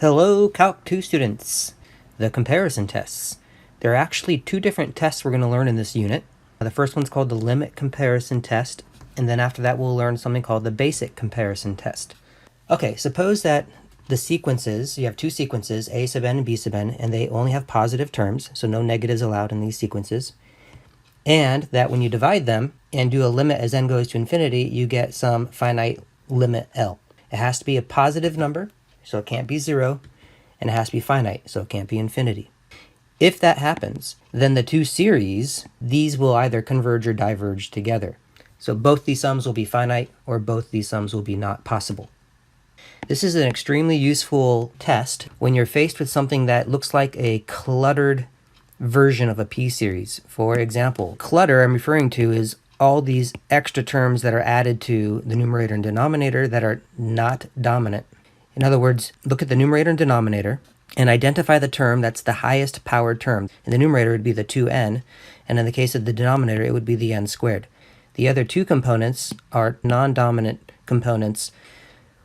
Hello, Calc 2 students. The comparison tests. There are actually two different tests we're going to learn in this unit. The first one's called the limit comparison test, and then after that we'll learn something called the basic comparison test. Okay, suppose that the sequences, you have two sequences, a sub n and b sub n, and they only have positive terms, so no negatives allowed in these sequences. And that when you divide them and do a limit as n goes to infinity, you get some finite limit L. It has to be a positive number, so it can't be 0, and it has to be finite, so it can't be infinity. If that happens, then the two series, these will either converge or diverge together. So both these sums will be finite, or both these sums will be not possible. This is an extremely useful test when you're faced with something that looks like a cluttered version of a p-series. For example, clutter I'm referring to is all these extra terms that are added to the numerator and denominator that are not dominant. In other words, look at the numerator and denominator and identify the term that's the highest powered term. In the numerator it would be the 2n, and in the case of the denominator it would be the n squared. The other two components are non-dominant components.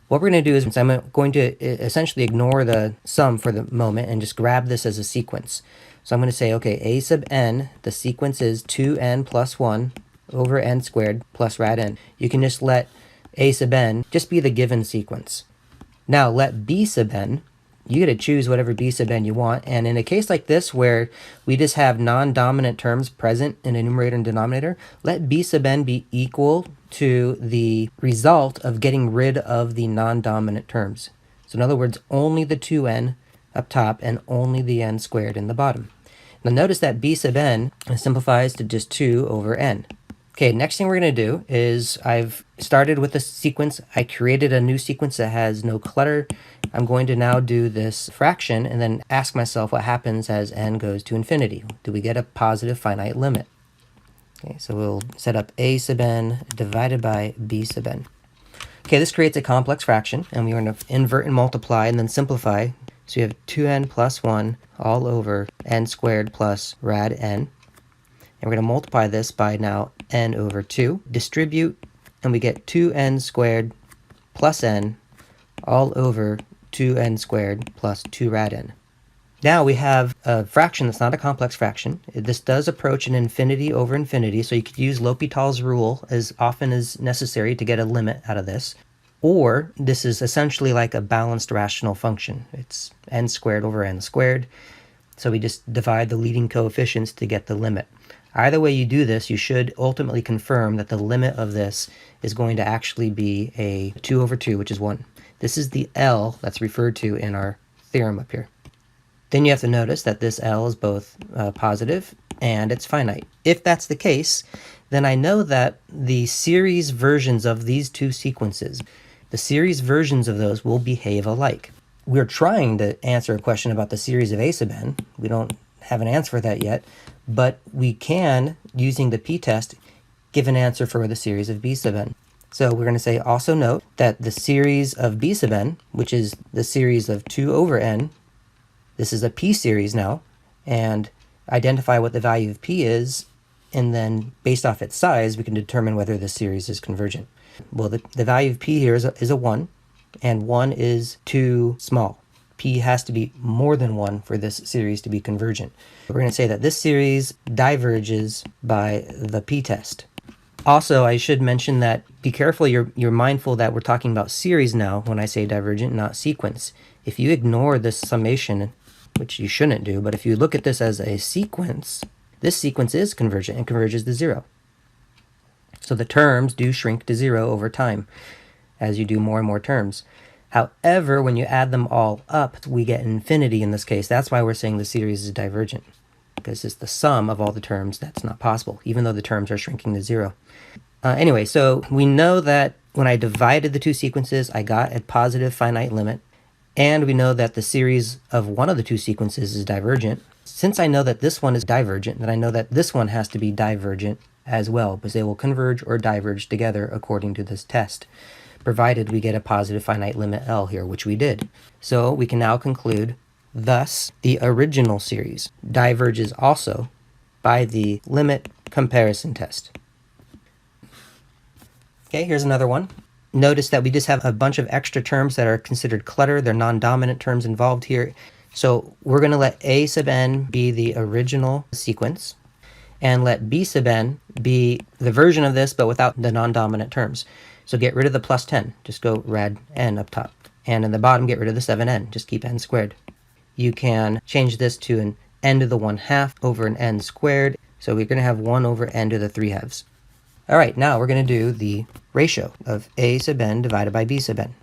What we're going to do is I'm going to essentially ignore the sum for the moment and just grab this as a sequence. So I'm going to say, okay, a sub n, the sequence is 2n plus 1 over n squared plus rad n. You can just let a sub n just be the given sequence. Now let b sub n, you get to choose whatever b sub n you want, and in a case like this where we just have non-dominant terms present in a numerator and denominator, let b sub n be equal to the result of getting rid of the non-dominant terms. So in other words, only the 2n up top and only the n squared in the bottom. Now notice that b sub n simplifies to just 2 over n. Okay, next thing we're going to do is I've started with a sequence. I created a new sequence that has no clutter. I'm going to now do this fraction and then ask myself what happens as n goes to infinity. Do we get a positive finite limit? Okay, so we'll set up a sub n divided by b sub n. Okay, this creates a complex fraction, and we're going to invert and multiply and then simplify. So we have 2n plus 1 all over n squared plus rad n. And we're going to multiply this by now n over 2. Distribute, and we get 2n squared plus n all over 2n squared plus 2 rad n. Now we have a fraction that's not a complex fraction. This does approach an infinity over infinity, so you could use L'Hopital's rule as often as necessary to get a limit out of this. Or this is essentially like a balanced rational function. It's n squared over n squared. So we just divide the leading coefficients to get the limit. Either way you do this, you should ultimately confirm that the limit of this is going to actually be a 2 over 2, which is 1. This is the L that's referred to in our theorem up here. Then you have to notice that this L is both positive and it's finite. If that's the case, then I know that the series versions of these two sequences, the series versions of those will behave alike. We're trying to answer a question about the series of a sub n. We don't have an answer for that yet, but we can, using the p-test, give an answer for the series of b sub n. So we're going to say also note that the series of b sub n, which is the series of 2 over n, this is a p-series now, and identify what the value of p is, and then based off its size, we can determine whether the series is convergent. Well, the value of p here is a 1, and 1 is too small. P has to be more than 1 for this series to be convergent. We're going to say that this series diverges by the p-test. Also, I should mention that be careful, you're mindful that we're talking about series now when I say divergent, not sequence. If you ignore this summation, which you shouldn't do, but if you look at this as a sequence, this sequence is convergent and converges to 0. So the terms do shrink to 0 over time as you do more and more terms. However, when you add them all up, we get infinity in this case. That's why we're saying the series is divergent, because it's the sum of all the terms that's not possible, even though the terms are shrinking to 0. Anyway, so we know that when I divided the two sequences, I got a positive finite limit, and we know that the series of one of the two sequences is divergent. Since I know that this one is divergent, then I know that this one has to be divergent as well, because they will converge or diverge together according to this test, provided we get a positive finite limit L here, which we did. So we can now conclude, thus, the original series diverges also by the limit comparison test. Okay, here's another one. Notice that we just have a bunch of extra terms that are considered clutter. They're non-dominant terms involved here. So we're going to let A sub n be the original sequence and let B sub n be the version of this but without the non-dominant terms. So get rid of the plus 10. Just go rad n up top. And in the bottom, get rid of the 7n. Just keep n squared. You can change this to an n to the 1/2 over an n squared. So we're going to have 1 over n to the 3/2. All right, now we're going to do the ratio of A sub n divided by B sub n.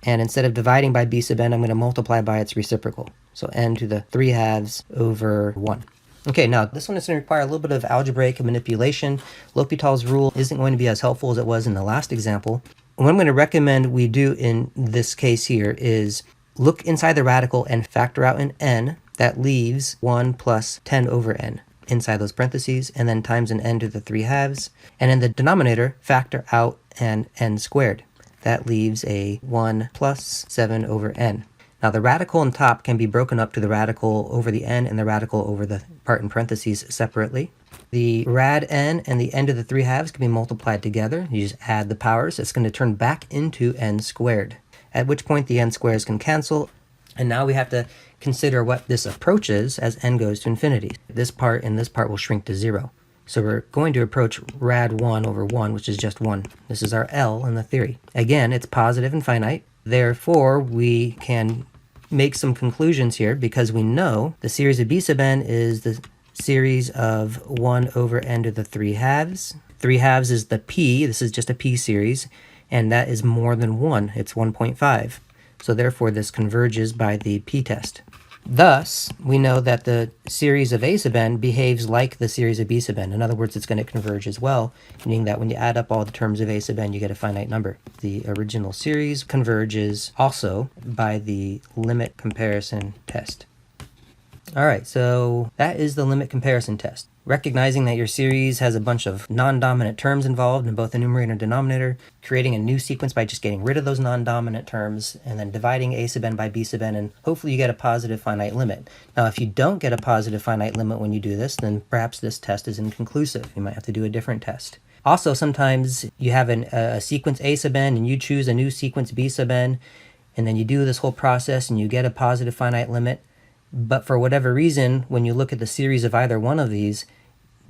And instead of dividing by B sub n, I'm going to multiply by its reciprocal. So n to the 3/2 over 1. Okay, now this one is going to require a little bit of algebraic manipulation. L'Hopital's rule isn't going to be as helpful as it was in the last example. What I'm going to recommend we do in this case here is look inside the radical and factor out an n that leaves 1 plus 10 over n inside those parentheses, and then times an n to the 3/2. And in the denominator, factor out an n squared. That leaves a 1 plus 7 over n. Now the radical on top can be broken up to the radical over the n and the radical over the part in parentheses separately. The rad n and the n to the 3/2 can be multiplied together. You just add the powers. It's going to turn back into n squared, at which point the n squares can cancel. And now we have to consider what this approaches as n goes to infinity. This part and this part will shrink to 0. So we're going to approach rad 1 over 1, which is just 1. This is our L in the theory. Again, it's positive and finite. Therefore, we can make some conclusions here because we know the series of B sub n is the series of 1 over n to the 3/2. 3/2 is the p. This is just a p series, and that is more than 1. It's 1.5. So therefore, this converges by the p-test. Thus, we know that the series of A sub n behaves like the series of B sub n. In other words, it's going to converge as well, meaning that when you add up all the terms of A sub n, you get a finite number. The original series converges also by the limit comparison test. All right, so that is the limit comparison test. Recognizing that your series has a bunch of non-dominant terms involved in both the numerator and denominator, creating a new sequence by just getting rid of those non-dominant terms, and then dividing A sub n by B sub n, and hopefully you get a positive finite limit. Now, if you don't get a positive finite limit when you do this, then perhaps this test is inconclusive. You might have to do a different test. Also, sometimes you have a sequence A sub n, and you choose a new sequence B sub n, and then you do this whole process, and you get a positive finite limit. But for whatever reason, when you look at the series of either one of these,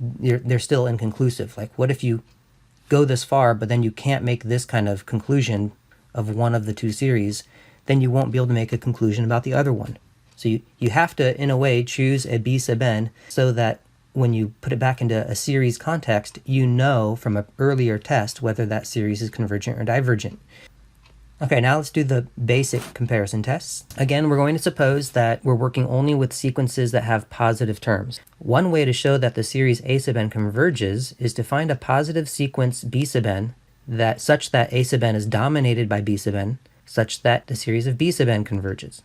they're still inconclusive. Like, what if you go this far, but then you can't make this kind of conclusion of one of the two series? Then you won't be able to make a conclusion about the other one. So you have to, in a way, choose a B sub n so that when you put it back into a series context, you know from an earlier test whether that series is convergent or divergent. Okay, now let's do the basic comparison tests. Again, we're going to suppose that we're working only with sequences that have positive terms. One way to show that the series A sub n converges is to find a positive sequence B sub n such that A sub n is dominated by B sub n, such that the series of B sub n converges.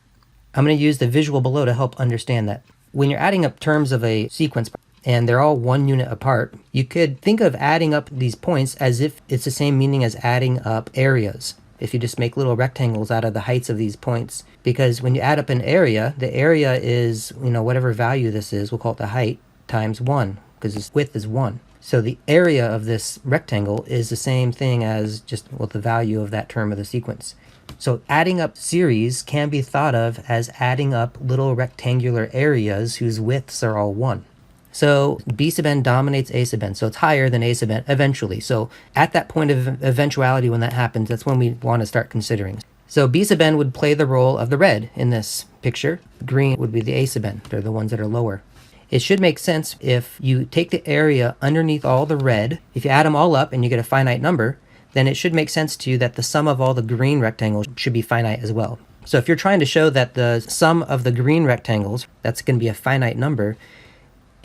I'm going to use the visual below to help understand that. When you're adding up terms of a sequence, and they're all 1 unit apart, you could think of adding up these points as if it's the same meaning as adding up areas. If you just make little rectangles out of the heights of these points. Because when you add up an area, the area is, whatever value this is, we'll call it the height, times 1, because its width is 1. So the area of this rectangle is the same thing as just the value of that term of the sequence. So adding up series can be thought of as adding up little rectangular areas whose widths are all 1. So B sub n dominates A sub n, so it's higher than A sub n eventually. So at that point of eventuality when that happens, that's when we want to start considering. So B sub n would play the role of the red in this picture. Green would be the A sub n. They're the ones that are lower. It should make sense if you take the area underneath all the red, if you add them all up and you get a finite number, then it should make sense to you that the sum of all the green rectangles should be finite as well. So if you're trying to show that the sum of the green rectangles, that's going to be a finite number,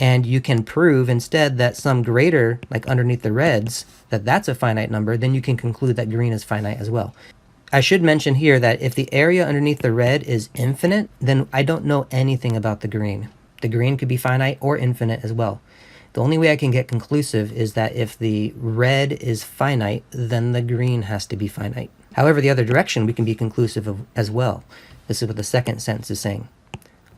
and you can prove instead that some greater, like underneath the reds, that's a finite number, then you can conclude that green is finite as well. I should mention here that if the area underneath the red is infinite, then I don't know anything about the green. The green could be finite or infinite as well. The only way I can get conclusive is that if the red is finite, then the green has to be finite. However, the other direction we can be conclusive of as well. This is what the second sentence is saying.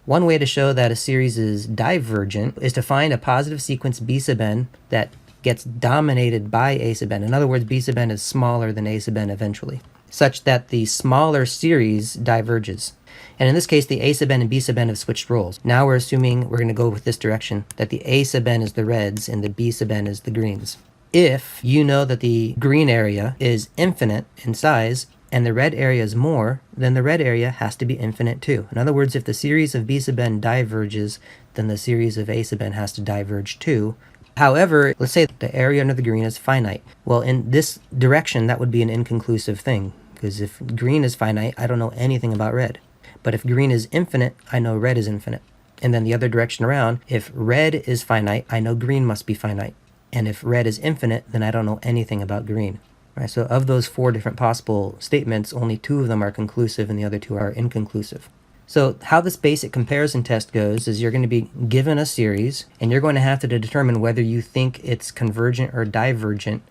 One way to show that a series is divergent is to find a positive sequence B sub n that gets dominated by A sub n. In other words, B sub n is smaller than A sub n eventually, such that the smaller series diverges. And in this case, the A sub n and B sub n have switched roles. Now we're assuming we're going to go with this direction, that the A sub n is the reds and the B sub n is the greens. If you know that the green area is infinite in size and the red area is more, then the red area has to be infinite too. In other words, if the series of B sub n diverges, then the series of A sub n has to diverge too. However, let's say the area under the green is finite. Well, in this direction, that would be an inconclusive thing, because if green is finite, I don't know anything about red. But if green is infinite, I know red is infinite. And then the other direction around, if red is finite, I know green must be finite. And if red is infinite, then I don't know anything about green. Right? So of those 4 different possible statements, only 2 of them are conclusive and the other 2 are inconclusive. So how this basic comparison test goes is you're going to be given a series, and you're going to have to determine whether you think it's convergent or divergent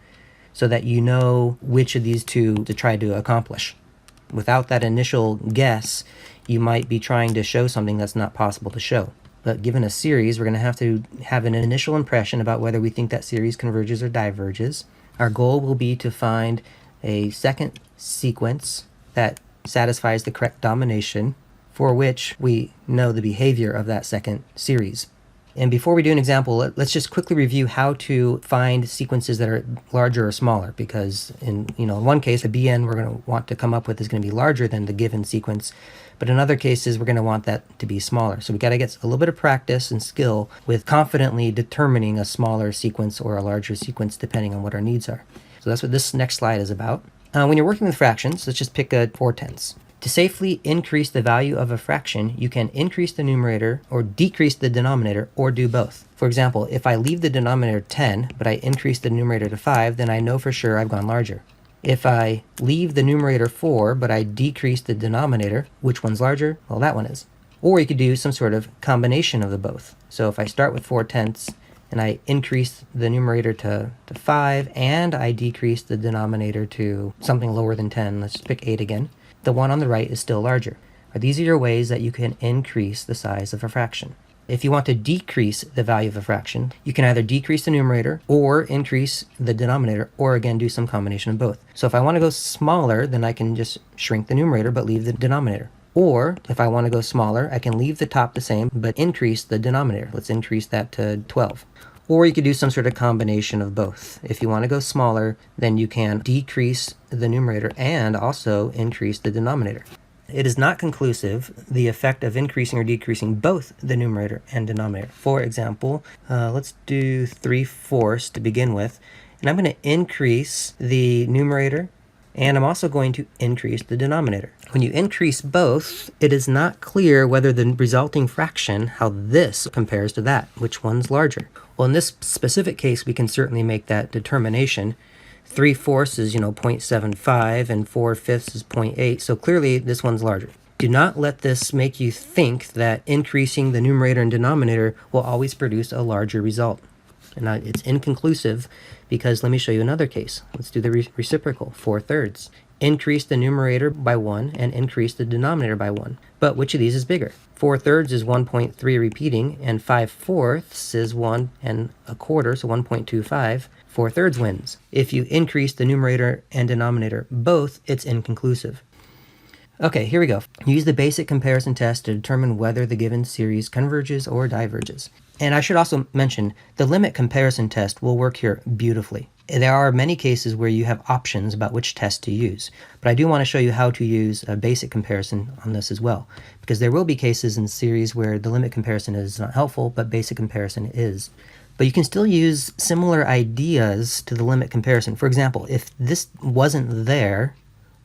so that you know which of these 2 to try to accomplish. Without that initial guess, you might be trying to show something that's not possible to show. But given a series, we're going to have an initial impression about whether we think that series converges or diverges. Our goal will be to find a second sequence that satisfies the correct domination for which we know the behavior of that second series. And before we do an example, let's just quickly review how to find sequences that are larger or smaller, because in one case, the Bn we're going to want to come up with is going to be larger than the given sequence, but in other cases, we're going to want that to be smaller. So we got to get a little bit of practice and skill with confidently determining a smaller sequence or a larger sequence depending on what our needs are. So that's what this next slide is about. When you're working with fractions, let's just pick a 4/10. To safely increase the value of a fraction, you can increase the numerator or decrease the denominator, or do both. For example, if I leave the denominator 10, but I increase the numerator to 5, then I know for sure I've gone larger. If I leave the numerator 4, but I decrease the denominator, which one's larger? Well, that one is. Or you could do some sort of combination of the both. So if I start with 4/10 and I increase the numerator to 5, and I decrease the denominator to something lower than 10, let's pick 8 again, the one on the right is still larger. These are your ways that you can increase the size of a fraction. If you want to decrease the value of a fraction, you can either decrease the numerator or increase the denominator, or again do some combination of both. So if I want to go smaller, then I can just shrink the numerator but leave the denominator. Or if I want to go smaller, I can leave the top the same but increase the denominator. Let's increase that to 12. Or you could do some sort of combination of both. If you want to go smaller, then you can decrease the numerator and also increase the denominator. It is not conclusive, the effect of increasing or decreasing both the numerator and denominator. For example, let's do 3/4 to begin with. And I'm going to increase the numerator, and I'm also going to increase the denominator. When you increase both, it is not clear whether the resulting fraction, how this compares to that, which one's larger. Well, in this specific case, we can certainly make that determination. 3/4 is, 0.75, and 4/5 is 0.8, so clearly this one's larger. Do not let this make you think that increasing the numerator and denominator will always produce a larger result. And it's inconclusive, because let me show you another case. Let's do the reciprocal, 4/3. Increase the numerator by 1 and increase the denominator by 1. But which of these is bigger? 4/3 is 1.3 repeating, and 5/4 is 1 1/4, so 1.25. 4/3 wins. If you increase the numerator and denominator both, it's inconclusive. Okay, here we go. Use the basic comparison test to determine whether the given series converges or diverges. And I should also mention, the limit comparison test will work here beautifully. There are many cases where you have options about which test to use, but I do want to show you how to use a basic comparison on this as well, because there will be cases in series where the limit comparison is not helpful, but basic comparison is. But you can still use similar ideas to the limit comparison. For example, if this wasn't there,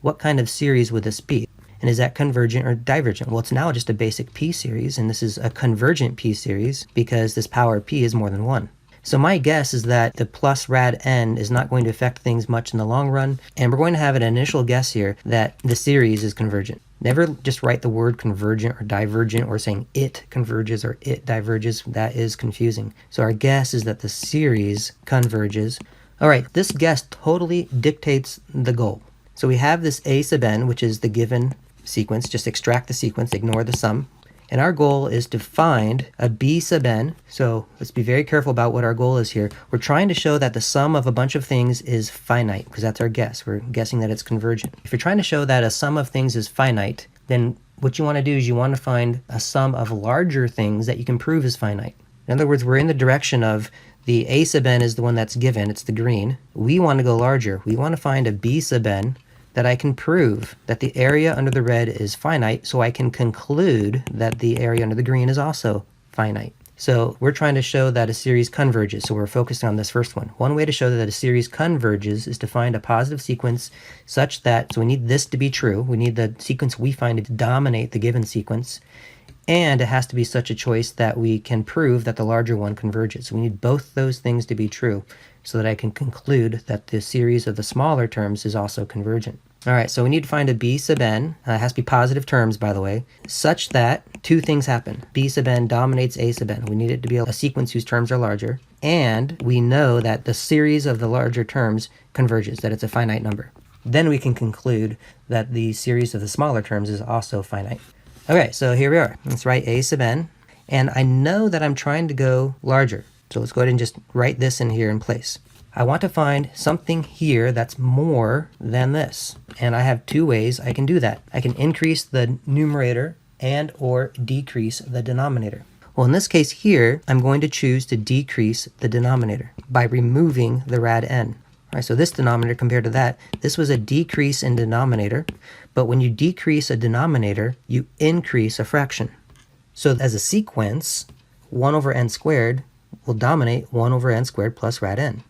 what kind of series would this be? And is that convergent or divergent? Well, it's now just a basic p-series, and this is a convergent p-series because this power p is more than 1. So my guess is that the plus rad n is not going to affect things much in the long run, and we're going to have an initial guess here that the series is convergent. Never just write the word convergent or divergent or saying it converges or it diverges. That is confusing. So our guess is that the series converges. All right, this guess totally dictates the goal. So we have this a sub n, which is the given sequence. Just extract the sequence, ignore the sum. And our goal is to find a b sub n. So let's be very careful about what our goal is here. We're trying to show that the sum of a bunch of things is finite, because that's our guess. We're guessing that it's convergent. If you're trying to show that a sum of things is finite, then what you want to do is you want to find a sum of larger things that you can prove is finite. In other words, we're in the direction of the a sub n is the one that's given, it's the green. We want to go larger. We want to find a b sub n that I can prove that the area under the red is finite, so I can conclude that the area under the green is also finite. So we're trying to show that a series converges, so we're focused on this first one. One way to show that a series converges is to find a positive sequence such that, so we need this to be true, we need the sequence we find to dominate the given sequence, and it has to be such a choice that we can prove that the larger one converges. So we need both those things to be true so that I can conclude that the series of the smaller terms is also convergent. All right, so we need to find a b sub n, it has to be positive terms, by the way, such that two things happen. B sub n dominates a sub n. We need it to be a sequence whose terms are larger, and we know that the series of the larger terms converges, that it's a finite number. Then we can conclude that the series of the smaller terms is also finite. Okay, so here we are. Let's write a sub n, and I know that I'm trying to go larger. So let's go ahead and just write this in here in place. I want to find something here that's more than this. And I have two ways I can do that. I can increase the numerator and or decrease the denominator. Well, in this case here, I'm going to choose to decrease the denominator by removing the rad n. All right, so this denominator compared to that, this was a decrease in denominator, but when you decrease a denominator, you increase a fraction. So as a sequence, 1 over n squared will dominate 1 over n squared plus rad n.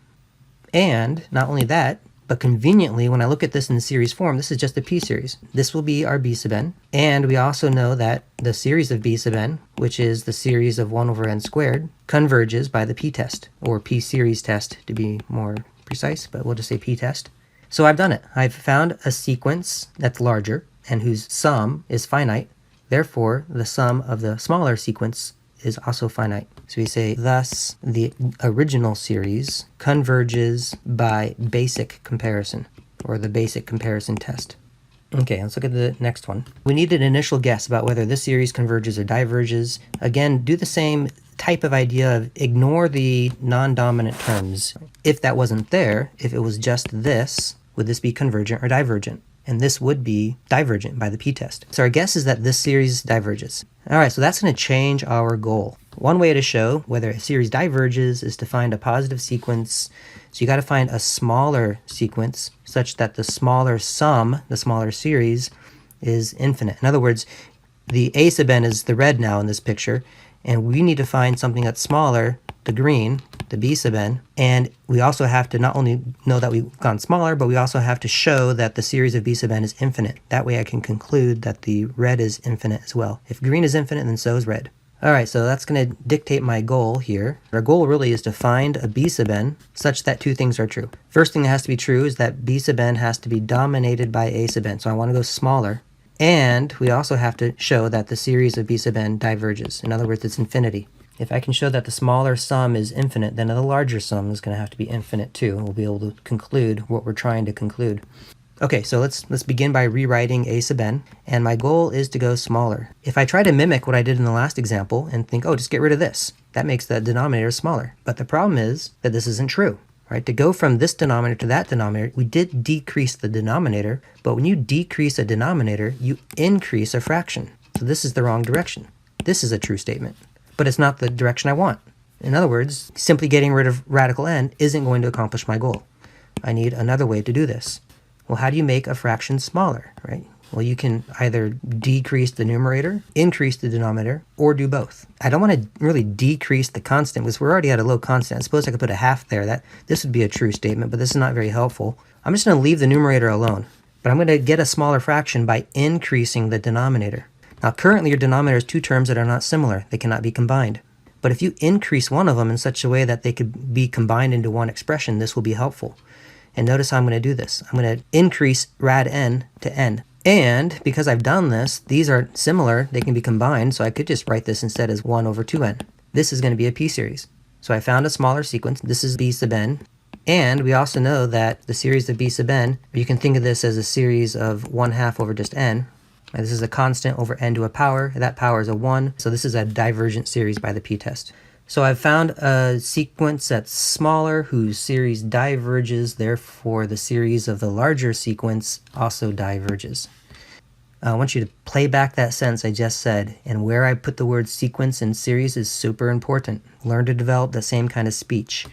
And not only that, but conveniently, when I look at this in the series form, this is just a p-series. This will be our b sub n. And we also know that the series of b sub n, which is the series of 1 over n squared, converges by the p-test, or p-series test to be more precise, but we'll just say p-test. So I've done it. I've found a sequence that's larger and whose sum is finite. Therefore, the sum of the smaller sequence is also finite. So we say, thus, the original series converges by basic comparison, or the basic comparison test. Okay, let's look at the next one. We need an initial guess about whether this series converges or diverges. Again, do the same type of idea of ignore the non-dominant terms. If that wasn't there, if it was just this, would this be convergent or divergent? And this would be divergent by the p-test. So our guess is that this series diverges. All right, so that's going to change our goal. One way to show whether a series diverges is to find a positive sequence. So you got to find a smaller sequence such that the smaller sum, the smaller series, is infinite. In other words, the a sub n is the red now in this picture, and we need to find something that's smaller, the green, the b sub n, and we also have to not only know that we've gone smaller, but we also have to show that the series of b sub n is infinite. That way I can conclude that the red is infinite as well. If green is infinite, then so is red. All right, so that's going to dictate my goal here. Our goal really is to find a b sub n such that two things are true. First thing that has to be true is that b sub n has to be dominated by a sub n, so I want to go smaller. And we also have to show that the series of b sub n diverges. In other words, it's infinity. If I can show that the smaller sum is infinite, then the larger sum is going to have to be infinite too. We'll be able to conclude what we're trying to conclude. Okay, so let's begin by rewriting a sub n, and my goal is to go smaller. If I try to mimic what I did in the last example and think, oh, just get rid of this, that makes the denominator smaller. But the problem is that this isn't true. Right? To go from this denominator to that denominator, we did decrease the denominator, but when you decrease a denominator, you increase a fraction. So this is the wrong direction. This is a true statement, but it's not the direction I want. In other words, simply getting rid of radical n isn't going to accomplish my goal. I need another way to do this. Well, how do you make a fraction smaller, right? Well, you can either decrease the numerator, increase the denominator, or do both. I don't want to really decrease the constant because we're already at a low constant. I suppose I could put a half there. This would be a true statement, but this is not very helpful. I'm just going to leave the numerator alone, but I'm going to get a smaller fraction by increasing the denominator. Now, currently your denominator has two terms that are not similar. They cannot be combined. But if you increase one of them in such a way that they could be combined into one expression, this will be helpful. And notice how I'm going to do this. I'm going to increase rad n to n. And because I've done this, these are similar, they can be combined, so I could just write this instead as 1 over 2n. This is going to be a p-series. So I found a smaller sequence. This is b sub n. And we also know that the series of b sub n, you can think of this as a series of 1/2 over just n. This is a constant over n to a power. That power is a 1, so this is a divergent series by the p-test. So I've found a sequence that's smaller whose series diverges, therefore the series of the larger sequence also diverges. I want you to play back that sentence I just said, and where I put the word sequence and series is super important. Learn to develop the same kind of speech.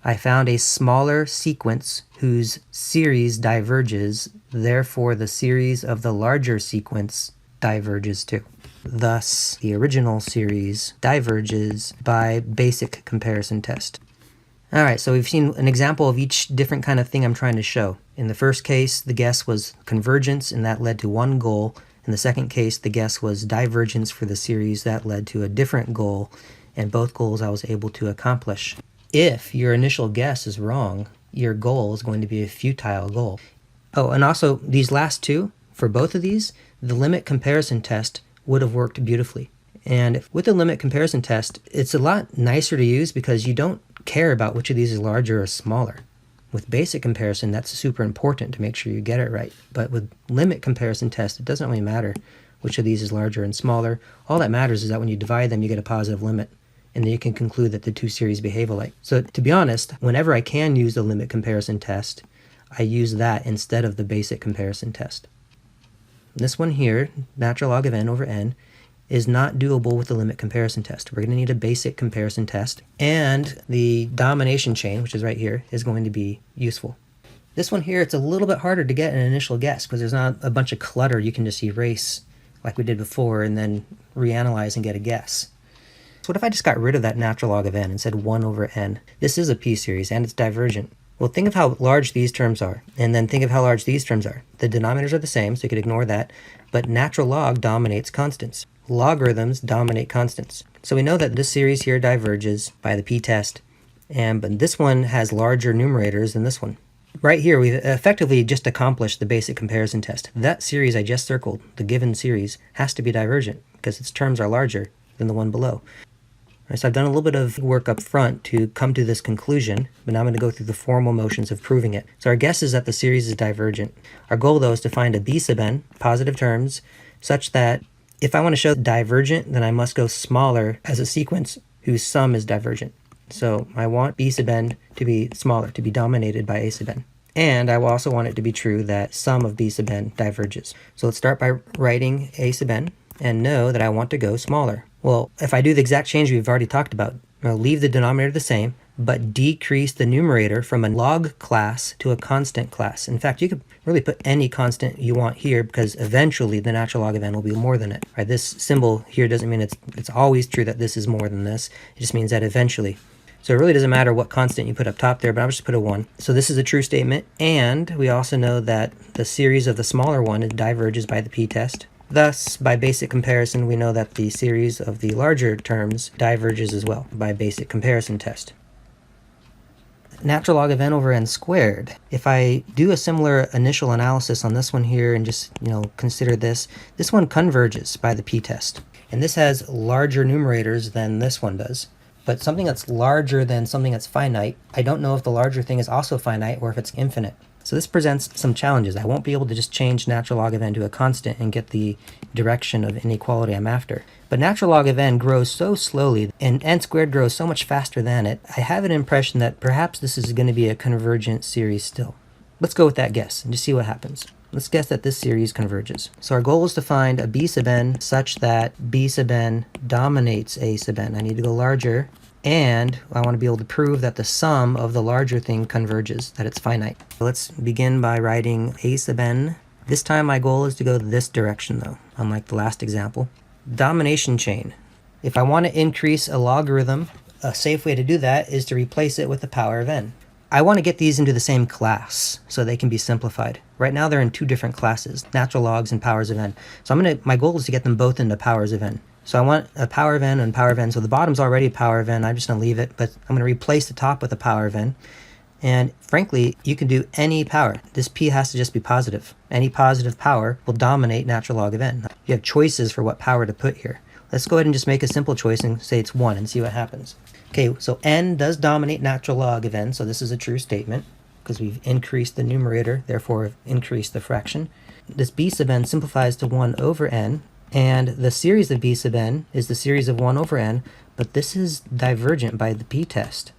I found a smaller sequence whose series diverges, therefore the series of the larger sequence diverges too. Thus, the original series diverges by basic comparison test. Alright, so we've seen an example of each different kind of thing I'm trying to show. In the first case, the guess was convergence, and that led to one goal. In the second case, the guess was divergence for the series. That led to a different goal, and both goals I was able to accomplish. If your initial guess is wrong, your goal is going to be a futile goal. Oh, and also, these last two, for both of these, the limit comparison test would have worked beautifully. And with the limit comparison test, it's a lot nicer to use because you don't care about which of these is larger or smaller. With basic comparison, that's super important to make sure you get it right. But with limit comparison test, it doesn't really matter which of these is larger and smaller. All that matters is that when you divide them, you get a positive limit. And then you can conclude that the two series behave alike. So to be honest, whenever I can use the limit comparison test, I use that instead of the basic comparison test. This one here, natural log of n over n, is not doable with the limit comparison test. We're going to need a basic comparison test, and the domination chain, which is right here, is going to be useful. This one here, it's a little bit harder to get an initial guess because there's not a bunch of clutter you can just erase like we did before and then reanalyze and get a guess. So what if I just got rid of that natural log of n and said 1 over n? This is a p-series and it's divergent. Well, think of how large these terms are, and then think of how large these terms are. The denominators are the same, so you could ignore that, but natural log dominates constants. Logarithms dominate constants. So we know that this series here diverges by the p-test, but this one has larger numerators than this one. Right here, we've effectively just accomplished the basic comparison test. That series I just circled, the given series, has to be divergent because its terms are larger than the one below. So I've done a little bit of work up front to come to this conclusion, but now I'm going to go through the formal motions of proving it. So our guess is that the series is divergent. Our goal, though, is to find a b sub n, positive terms, such that if I want to show divergent, then I must go smaller as a sequence whose sum is divergent. So I want b sub n to be smaller, to be dominated by a sub n. And I will also want it to be true that sum of b sub n diverges. So let's start by writing a sub n and know that I want to go smaller. Well, if I do the exact change we've already talked about, I'll leave the denominator the same, but decrease the numerator from a log class to a constant class. In fact, you could really put any constant you want here because eventually the natural log of n will be more than it. Right? This symbol here doesn't mean it's always true that this is more than this. It just means that eventually. So it really doesn't matter what constant you put up top there, but I'll just put a 1. So this is a true statement, and we also know that the series of the smaller one diverges by the p-test. Thus, by basic comparison, we know that the series of the larger terms diverges as well by basic comparison test. Natural log of n over n squared. If I do a similar initial analysis on this one here and just, consider this one converges by the p-test. And this has larger numerators than this one does. But something that's larger than something that's finite, I don't know if the larger thing is also finite or if it's infinite. So this presents some challenges. I won't be able to just change natural log of n to a constant and get the direction of inequality I'm after. But natural log of n grows so slowly, and n squared grows so much faster than it, I have an impression that perhaps this is going to be a convergent series still. Let's go with that guess and just see what happens. Let's guess that this series converges. So our goal is to find a b sub n such that b sub n dominates a sub n. I need to go larger. And I want to be able to prove that the sum of the larger thing converges, that it's finite. Let's begin by writing a sub n. This time my goal is to go this direction though, unlike the last example. Domination chain. If I want to increase a logarithm, a safe way to do that is to replace it with the power of n. I want to get these into the same class so they can be simplified. Right now they're in two different classes, natural logs and powers of n. So my goal is to get them both into powers of n. So I want a power of n and power of n. So the bottom's already a power of n. I'm just going to leave it, but I'm going to replace the top with a power of n. And frankly, you can do any power. This p has to just be positive. Any positive power will dominate natural log of n. You have choices for what power to put here. Let's go ahead and just make a simple choice and say it's 1 and see what happens. Okay, so n does dominate natural log of n, so this is a true statement because we've increased the numerator, therefore increased the fraction. this b sub n simplifies to 1 over n, and the series of b sub n is the series of 1 over n, but this is divergent by the p-test.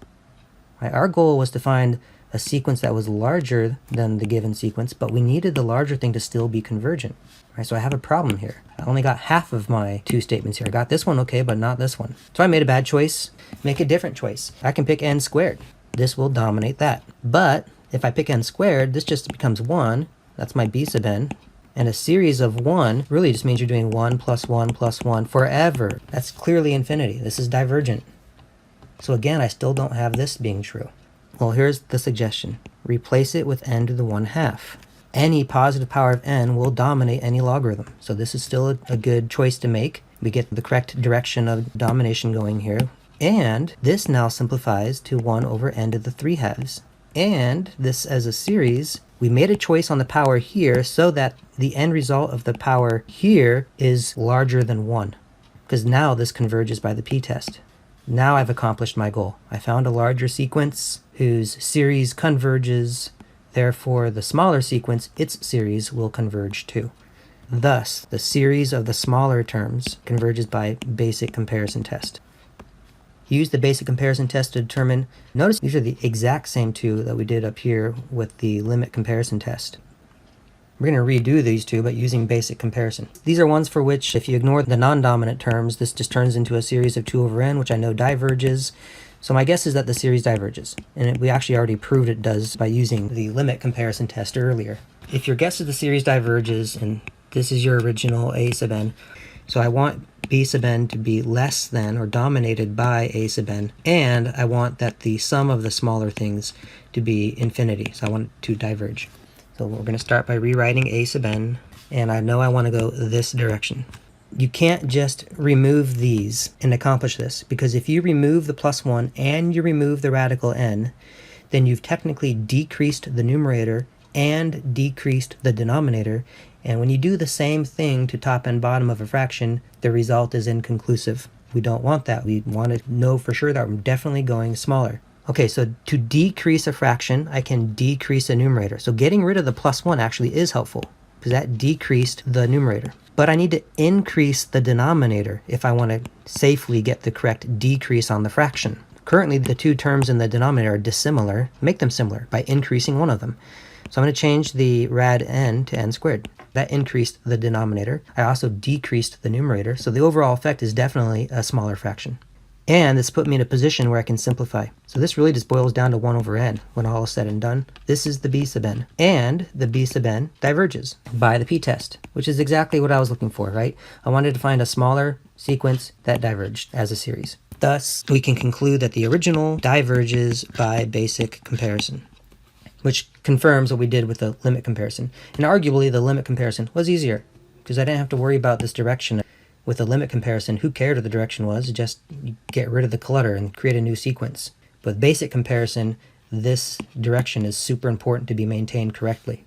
Right? Our goal was to find a sequence that was larger than the given sequence, but we needed the larger thing to still be convergent. Right? So I have a problem here. I only got half of my two statements here. I got this one okay, but not this one. So I made a bad choice. Make a different choice. I can pick n squared. This will dominate that. But if I pick n squared, this just becomes 1. That's my b sub n. And a series of 1 really just means you're doing 1 plus 1 plus 1 forever. That's clearly infinity. This is divergent. So again, I still don't have this being true. Well, here's the suggestion. Replace it with n to the 1/2. Any positive power of n will dominate any logarithm. So this is still a good choice to make. We get the correct direction of domination going here. And this now simplifies to 1 over n to the 3/2. And this as a series, we made a choice on the power here so that the end result of the power here is larger than 1. Because now this converges by the p-test. Now I've accomplished my goal. I found a larger sequence whose series converges. Therefore, the smaller sequence, its series, will converge too. Thus, the series of the smaller terms converges by basic comparison test. Use the basic comparison test to determine, notice these are the exact same two that we did up here with the limit comparison test. We're going to redo these two, but using basic comparison. These are ones for which, if you ignore the non-dominant terms, this just turns into a series of 2 over n, which I know diverges. So my guess is that the series diverges. And we actually already proved it does by using the limit comparison test earlier. If your guess is the series diverges, and this is your original a sub n, so I want b sub n to be less than or dominated by a sub n, and I want that the sum of the smaller things to be infinity. So I want it to diverge. So we're going to start by rewriting a sub n, and I know I want to go this direction. You can't just remove these and accomplish this, because if you remove the plus 1 and you remove the radical n, then you've technically decreased the numerator and decreased the denominator, and when you do the same thing to top and bottom of a fraction, the result is inconclusive. We don't want that. We want to know for sure that we're definitely going smaller. Okay, so to decrease a fraction, I can decrease a numerator. So getting rid of the plus 1 actually is helpful, because that decreased the numerator. But I need to increase the denominator if I want to safely get the correct decrease on the fraction. Currently, the two terms in the denominator are dissimilar. Make them similar by increasing one of them. So I'm going to change the rad n to n squared. That increased the denominator. I also decreased the numerator, so the overall effect is definitely a smaller fraction. And this put me in a position where I can simplify. So this really just boils down to 1 over n when all is said and done. This is the b sub n. And the b sub n diverges by the p-test, which is exactly what I was looking for, right? I wanted to find a smaller sequence that diverged as a series. Thus, we can conclude that the original diverges by basic comparison, which confirms what we did with the limit comparison. And arguably, the limit comparison was easier, because I didn't have to worry about this direction. With the limit comparison, who cared what the direction was? Just get rid of the clutter and create a new sequence. But with basic comparison, this direction is super important to be maintained correctly.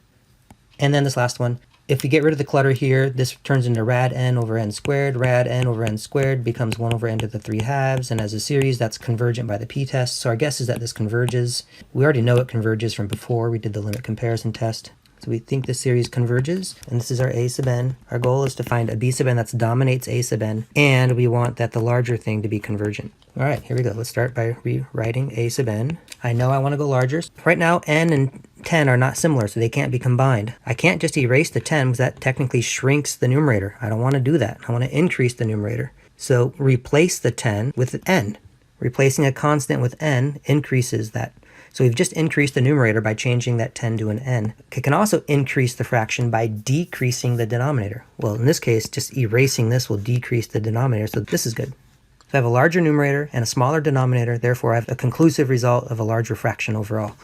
And then this last one, if we get rid of the clutter here, this turns into rad n over n squared. Rad n over n squared becomes 1 over n to the 3/2, and as a series, that's convergent by the p-test. So our guess is that this converges. We already know it converges from before we did the limit comparison test. So we think this series converges, and this is our a sub n. Our goal is to find a b sub n that dominates a sub n, and we want that the larger thing to be convergent. All right, here we go. Let's start by rewriting a sub n. I know I want to go larger. Right now, n and 10 are not similar, so they can't be combined. I can't just erase the 10 because that technically shrinks the numerator. I don't want to do that. I want to increase the numerator. So replace the 10 with n. Replacing a constant with n increases that. So we've just increased the numerator by changing that 10 to an n. It can also increase the fraction by decreasing the denominator. Well, in this case, just erasing this will decrease the denominator, so this is good. So I have a larger numerator and a smaller denominator, therefore I have a conclusive result of a larger fraction overall.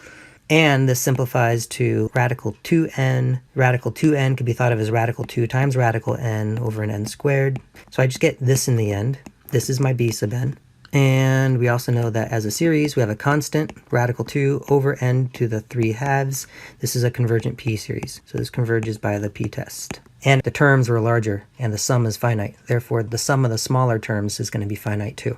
And this simplifies to radical 2n. Radical 2n could be thought of as radical 2 times radical n over an n squared. So I just get this in the end. This is my b sub n. And we also know that as a series, we have a constant, radical 2 over n to the 3/2. This is a convergent p-series. So this converges by the p-test. And the terms were larger, and the sum is finite. Therefore, the sum of the smaller terms is going to be finite too.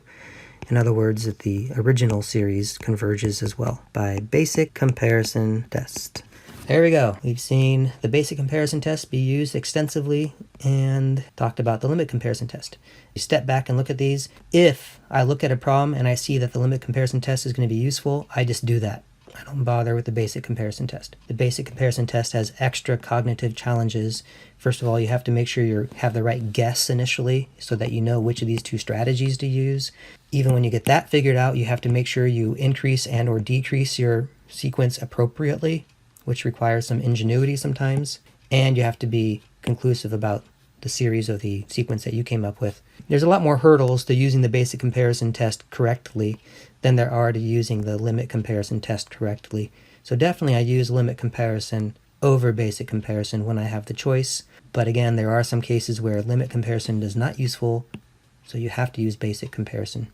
In other words, that the original series converges as well by basic comparison test. There we go. We've seen the basic comparison test be used extensively and talked about the limit comparison test. You step back and look at these. If I look at a problem and I see that the limit comparison test is going to be useful, I just do that. I don't bother with the basic comparison test. The basic comparison test has extra cognitive challenges. First of all, you have to make sure you have the right guess initially so that you know which of these two strategies to use. Even when you get that figured out, you have to make sure you increase and or decrease your sequence appropriately, which requires some ingenuity sometimes. And you have to be conclusive about the series of the sequence that you came up with. There's a lot more hurdles to using the basic comparison test correctly than there are to using the limit comparison test correctly. So definitely I use limit comparison over basic comparison when I have the choice. But again, there are some cases where limit comparison is not useful, so you have to use basic comparison.